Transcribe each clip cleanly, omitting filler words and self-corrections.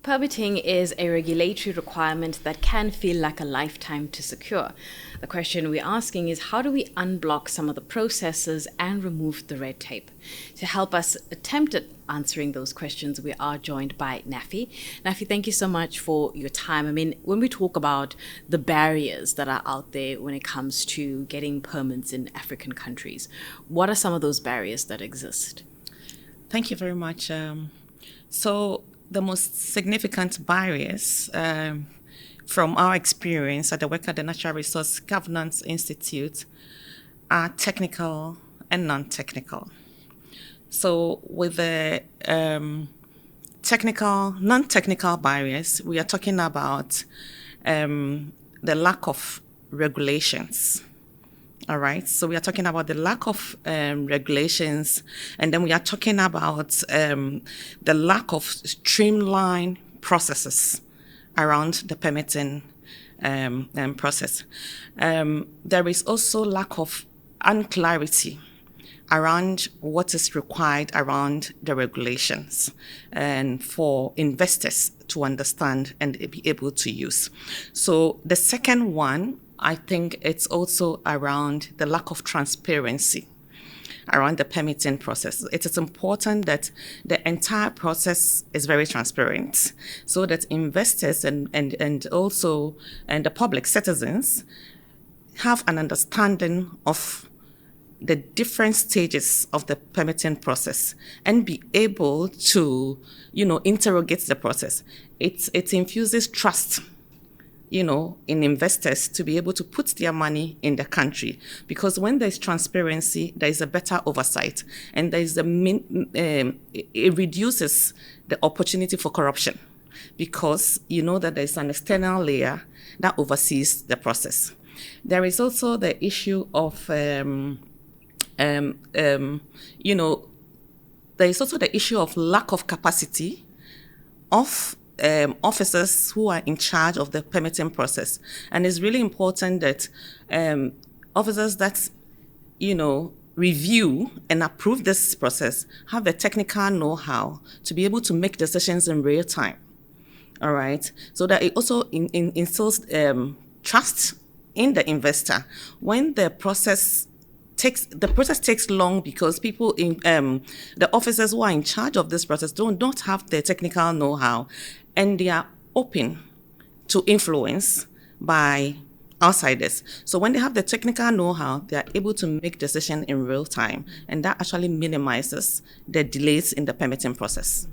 Permitting is a regulatory requirement that can feel like a lifetime to secure. The question we're asking is, how do we unblock some of the processes and remove the red tape? To help us attempt at answering those questions, we are joined by Nafi. Nafi, thank you so much for your time. I mean, when we talk about the barriers that are out there when it comes to getting permits in African countries, what are some of those barriers that exist? Thank you very much. The most significant barriers from our experience at the work at the Natural Resource Governance Institute are technical and non-technical. So with the non-technical barriers, we are talking about the lack of regulations. All right, so we are talking about the lack of regulations, and then we are talking about the lack of streamlined processes around the permitting process. There is also lack of unclarity around what is required around the regulations and for investors to understand and be able to use. So the second one, I think it's also around the lack of transparency around the permitting process. It is important that the entire process is very transparent so that investors and also the public citizens have an understanding of the different stages of the permitting process and be able to, interrogate the process. It infuses trust in investors to be able to put their money in the country. Because when there's transparency, there is a better oversight, and it reduces the opportunity for corruption, because you know that there's an external layer that oversees the process. There is also the issue of, there is also the issue of lack of capacity of officers who are in charge of the permitting process. And it's really important that officers that, review and approve this process have the technical know-how to be able to make decisions in real time. All right. So that it also instills trust in the investor. When the process takes long because people in the officers who are in charge of this process don't have the technical know-how, and they are open to influence by outsiders. So when they have the technical know-how, they are able to make decisions in real time, and that actually minimizes the delays in the permitting process.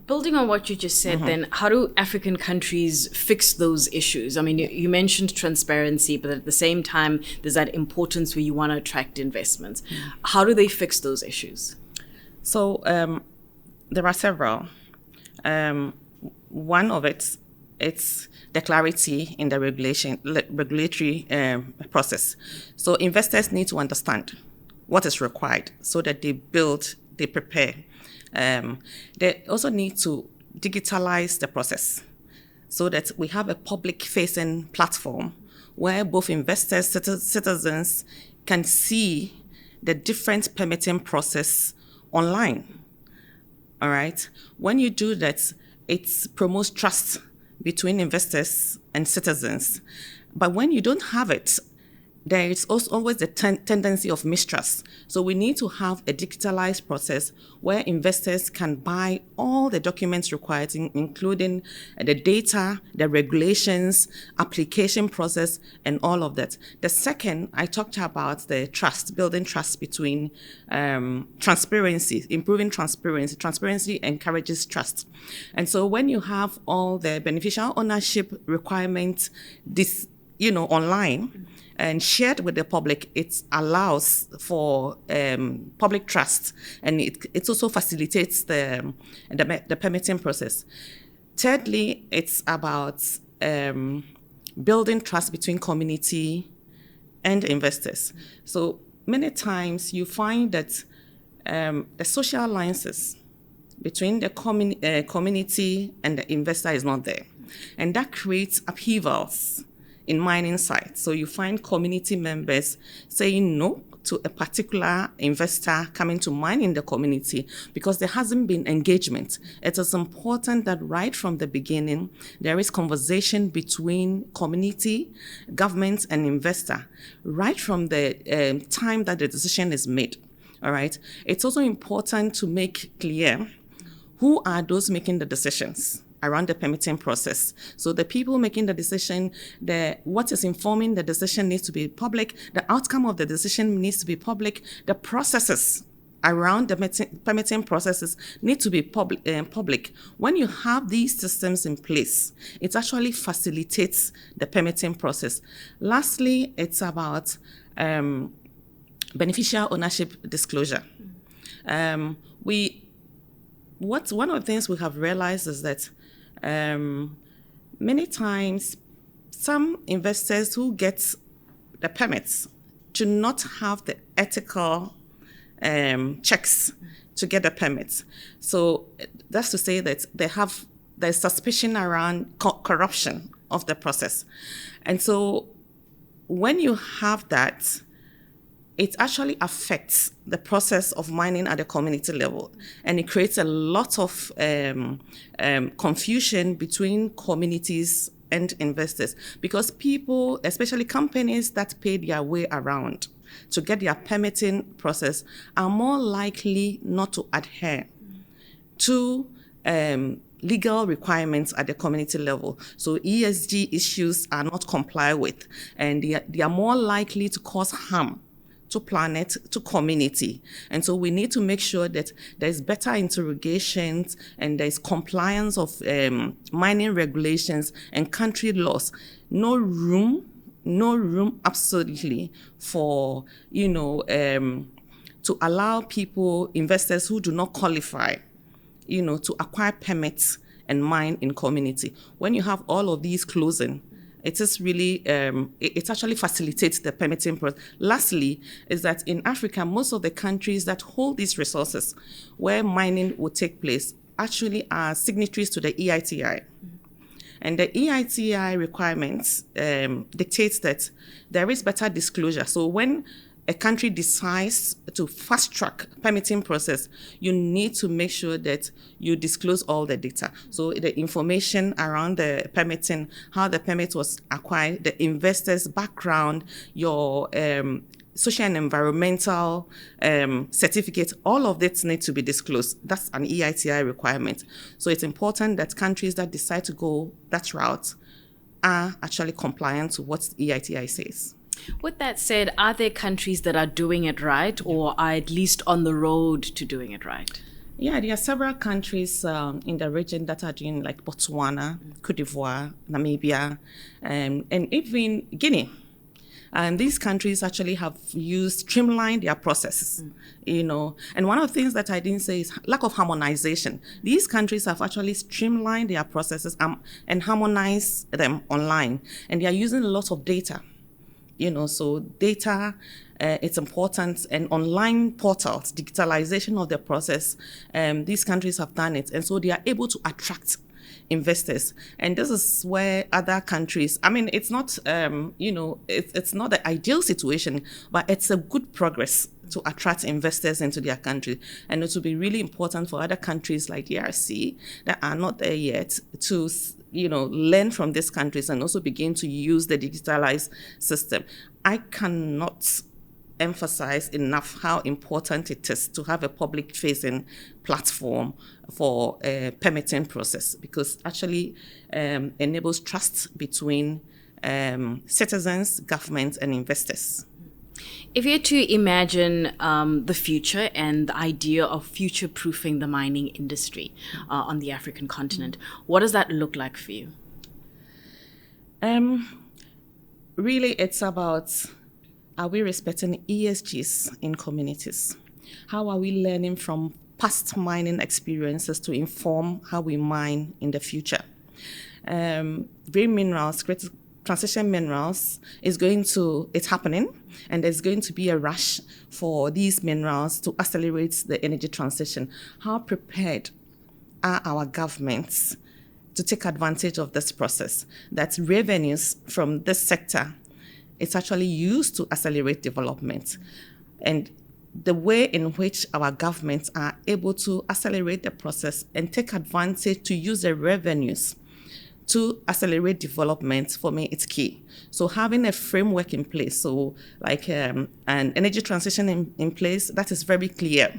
Building on what you just said, then, how do African countries fix those issues? I mean, you mentioned transparency, but at the same time, there's that importance where you want to attract investments. How do they fix those issues? So there are several. One of it's the clarity in the regulatory process. So investors need to understand what is required so that they prepare. They also need to digitalize the process so that we have a public-facing platform where both investors, citizens can see the different permitting process online. All right. When you do that, it promotes trust between investors and citizens. But when you don't have it, there is also always the tendency of mistrust. So we need to have a digitalized process where investors can buy all the documents required, including the data, the regulations, application process, and all of that. The second, I talked about the trust, building trust between transparency, improving transparency. Transparency encourages trust. And so when you have all the beneficial ownership requirements, online, and shared with the public, it allows for public trust, and it also facilitates the permitting process. Thirdly, it's about building trust between community and investors. So many times you find that the social alliances between the community and the investor is not there, and that creates upheavals in mining sites. So you find community members saying no to a particular investor coming to mine in the community because there hasn't been engagement. It is important that right from the beginning, there is conversation between community, government, and investor, right from the time that the decision is made. All right. It's also important to make clear who are those making the decisions around the permitting process. So the people making the decision, what is informing the decision needs to be public, the outcome of the decision needs to be public, the processes around the permitting processes need to be public. When you have these systems in place, it actually facilitates the permitting process. Lastly, it's about beneficial ownership disclosure. One of the things we have realized is that many times some investors who get the permits do not have the ethical checks to get the permits. So that's to say that there's suspicion around corruption of the process. And so when you have that, it actually affects the process of mining at the community level. And it creates a lot of confusion between communities and investors because people, especially companies that pay their way around to get their permitting process, are more likely not to adhere to legal requirements at the community level. So ESG issues are not complied with, and they are more likely to cause harm to planet, to community. And so we need to make sure that there's better interrogations and there's compliance of mining regulations and country laws. No room absolutely for, to allow people, investors who do not qualify, to acquire permits and mine in community. When you have all of these closing, it is really, it actually facilitates the permitting process. Lastly, is that in Africa, most of the countries that hold these resources where mining will take place actually are signatories to the EITI. And the EITI requirements dictates that there is better disclosure. So when a country decides to fast-track permitting process, you need to make sure that you disclose all the data. So the information around the permitting, how the permit was acquired, the investor's background, your social and environmental certificate, all of that need to be disclosed. That's an EITI requirement. So it's important that countries that decide to go that route are actually compliant to what EITI says. With that said, are there countries that are doing it right or are at least on the road to doing it right? Yeah, there are several countries in the region that are doing, like Botswana, Cote d'Ivoire, Namibia, and even Guinea. And these countries actually have streamlined their processes, And one of the things that I didn't say is lack of harmonization. These countries have actually streamlined their processes and harmonized them online. And they are using a lot of data. So data, it's important, and online portals, digitalization of the process, these countries have done it. And so they are able to attract investors. And this is where other countries, it's not, it's not the ideal situation, but it's a good progress to attract investors into their country. And it will be really important for other countries like DRC that are not there yet to learn from these countries and also begin to use the digitalized system. I cannot emphasize enough how important it is to have a public-facing platform for a permitting process, because actually enables trust between citizens, government, and investors. If you had to imagine the future and the idea of future-proofing the mining industry on the African continent, what does that look like for you? Really, it's about, are we respecting ESGs in communities? How are we learning from past mining experiences to inform how we mine in the future? Green minerals, transition minerals it's happening, and there's going to be a rush for these minerals to accelerate the energy transition. How prepared are our governments to take advantage of this process? That revenues from this sector, it's actually used to accelerate development. and the way in which our governments are able to accelerate the process and take advantage to use the revenues to accelerate development, for me, it's key. So having a framework in place, so like an energy transition in place, that is very clear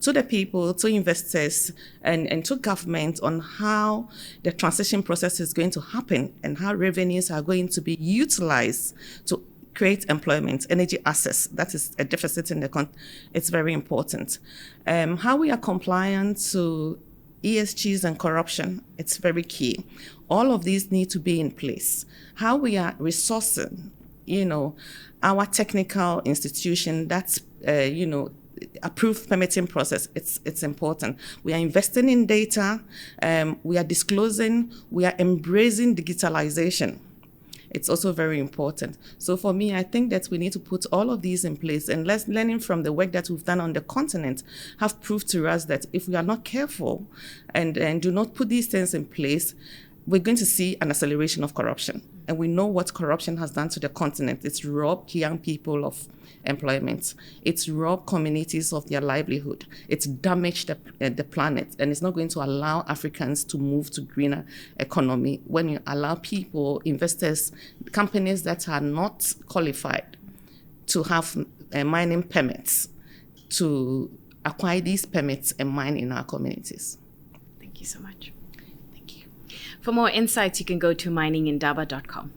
to the people, to investors, and to government on how the transition process is going to happen and how revenues are going to be utilized to create employment, energy access. That is a deficit in the it's very important. How we are compliant to ESGs and corruption, it's very key. All of these need to be in place. How we are resourcing, our technical institution, that's, approved permitting process, it's important. We are investing in data, we are disclosing, we are embracing digitalization. It's also very important. So for me, I think that we need to put all of these in place, and learning from the work that we've done on the continent have proved to us that if we are not careful and do not put these things in place, we're going to see an acceleration of corruption. And we know what corruption has done to the continent. It's robbed young people of employment. It's robbed communities of their livelihood. It's damaged the planet, and it's not going to allow Africans to move to greener economy when you allow people, investors, companies that are not qualified to have mining permits to acquire these permits and mine in our communities. Thank you so much. For more insights, you can go to miningindaba.com.